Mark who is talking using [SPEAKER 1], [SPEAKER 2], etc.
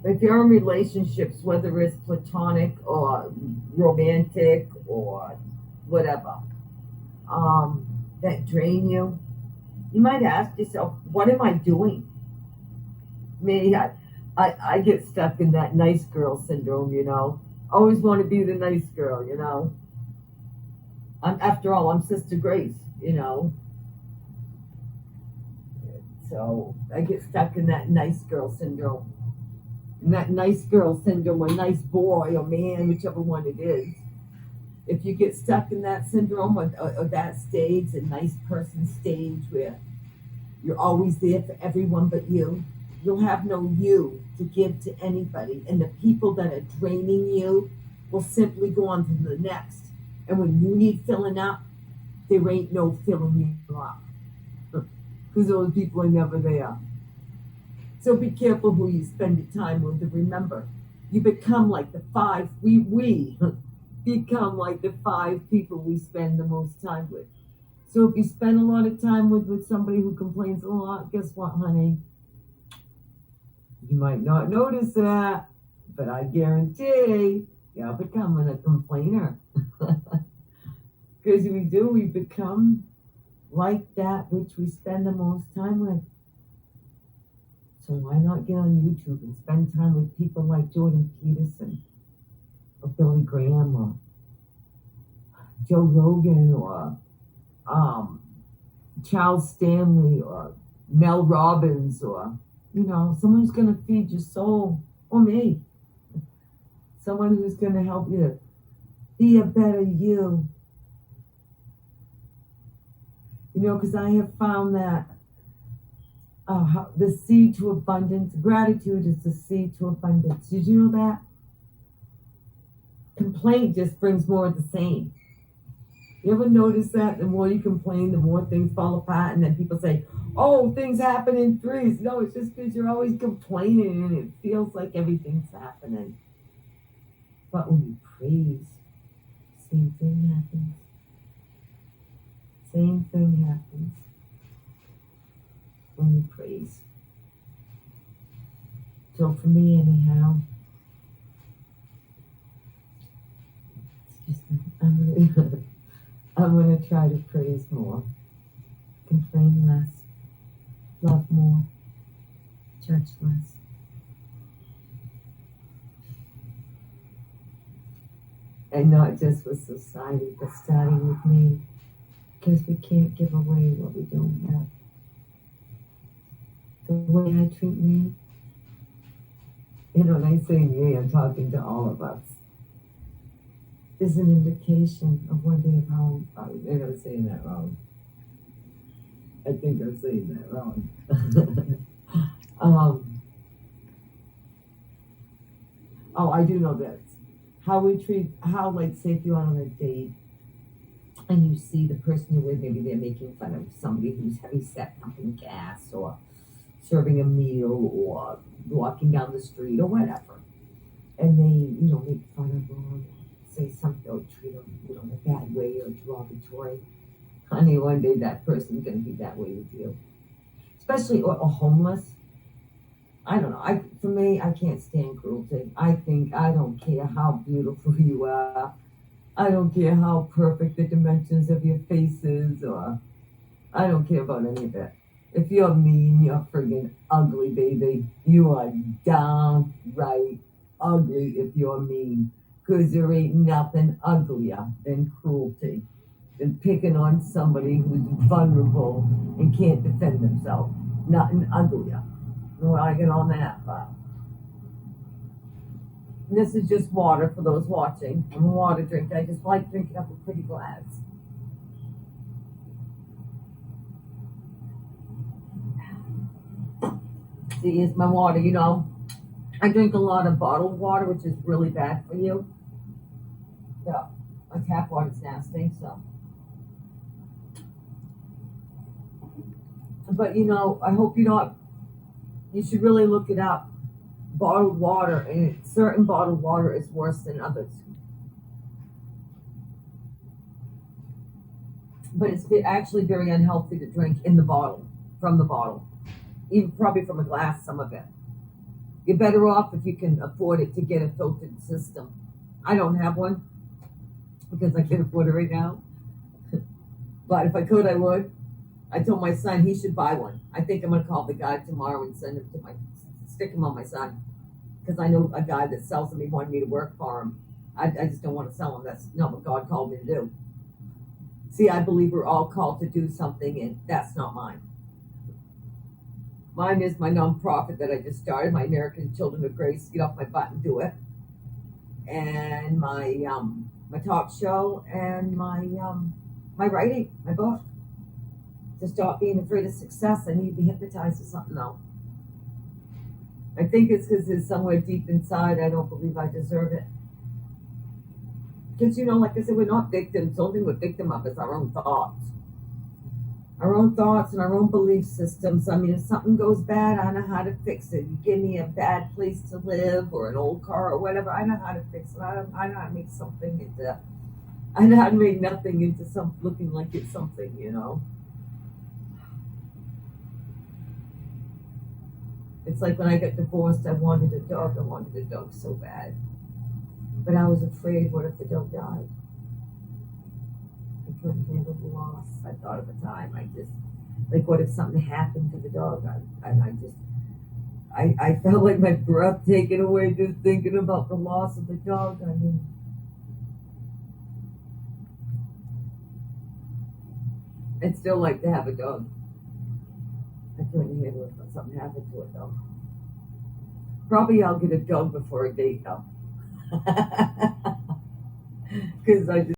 [SPEAKER 1] If you're in relationships, whether it's platonic or romantic or whatever, that drain you, you might ask yourself, what am I doing? Me, I get stuck in that nice girl syndrome, you know. Always want to be the nice girl, you know. After all, I'm Sister Grace, you know. So I get stuck in that nice girl syndrome. And that nice girl syndrome, or nice boy or man, whichever one it is. If you get stuck in that syndrome, or that stage, a nice person stage where you're always there for everyone but you, you'll have no you to give to anybody. And the people that are draining you will simply go on to the next. And when you need filling up, there ain't no filling you up. Because those people are never there. So be careful who you spend your time with. And remember, you become like the five, we become like the five people we spend the most time with. So if you spend a lot of time with somebody who complains a lot, guess what, honey? You might not notice that, but I guarantee you're becoming a complainer. Because we become like that which we spend the most time with. So why not get on YouTube and spend time with people like Jordan Peterson or Billy Graham or Joe Rogan or um, Charles Stanley or Mel Robbins, or someone who's going to feed your soul, or me, someone who's going to help you to be a better you. Because I have found that the seed to abundance, gratitude is the seed to abundance. Did you know that? Complaint just brings more of the same. You ever notice that the more you complain, the more things fall apart, and then people say, oh, things happen in threes. No, it's just because you're always complaining and it feels like everything's happening. But when you praise, same thing happens. Same thing happens when you praise. So for me, anyhow, I'm gonna try to praise more, complain less, love more, judge less. And not just with society, but starting with me, because we can't give away what we don't have. The way I treat me, when I say me, I'm talking to all of us, is an indication of one day of how I'm saying that wrong. I think I'm saying that wrong. I do know this. Like, say if you're on a date and you see the person you're with, maybe they're making fun of somebody who's heavy set, pumping gas, or serving a meal, or walking down the street, or whatever. And they, make fun of them, say something, or treat them, in a bad way or derogatory. Honey, one day that person's going to be that way with you. Especially, or homeless. I don't know. For me, I can't stand cruelty. I don't care how beautiful you are. I don't care how perfect the dimensions of your face is, or I don't care about any of it. If you're mean, you're friggin' ugly, baby. You are downright ugly if you're mean. Because there ain't nothing uglier than cruelty, than picking on somebody who's vulnerable and can't defend themselves. Nothing uglier. Well, I get on that, but this is just water for those watching. I'm a water drinker. I just like drinking up a pretty glass. See, here's my water, I drink a lot of bottled water, which is really bad for you. Yeah, my tap water's nasty, so. But, I hope you should really look it up. Bottled water, and certain bottled water is worse than others. But it's actually very unhealthy to drink from the bottle. Even probably from a glass, some of it. You're better off if you can afford it to get a filtered system. I don't have one because I can't afford it right now. But if I could, I would. I told my son he should buy one. I think I'm gonna call the guy tomorrow and stick him on my son because I know a guy that sells them. He wanted me to work for him. I just don't want to sell them. That's not what God called me to do. See, I believe we're all called to do something, and that's not mine. Mine is my nonprofit that I just started, my American Children of Grace. Get off my butt and do it, and my talk show, and my writing, my book. To stop being afraid of success, I need to be hypnotized to something else. I think it's because it's somewhere deep inside I don't believe I deserve it. Because, like I said, we're not victims. The only thing we're victim of is our own thoughts. Our own thoughts and our own belief systems. I mean, if something goes bad, I know how to fix it. You give me a bad place to live or an old car or whatever, I know how to fix it. I know how to make something into, I know how to make nothing into something looking like it's something, It's like when I got divorced, I wanted a dog. I wanted a dog so bad. But I was afraid, what if the dog died? I couldn't handle the loss. I thought at the time, what if something happened to the dog? I felt like my breath taken away just thinking about the loss of the dog. I mean, I'd still like to have a dog. I couldn't handle it if something happened to it, though. Probably I'll get a dog before a date, though. Because I just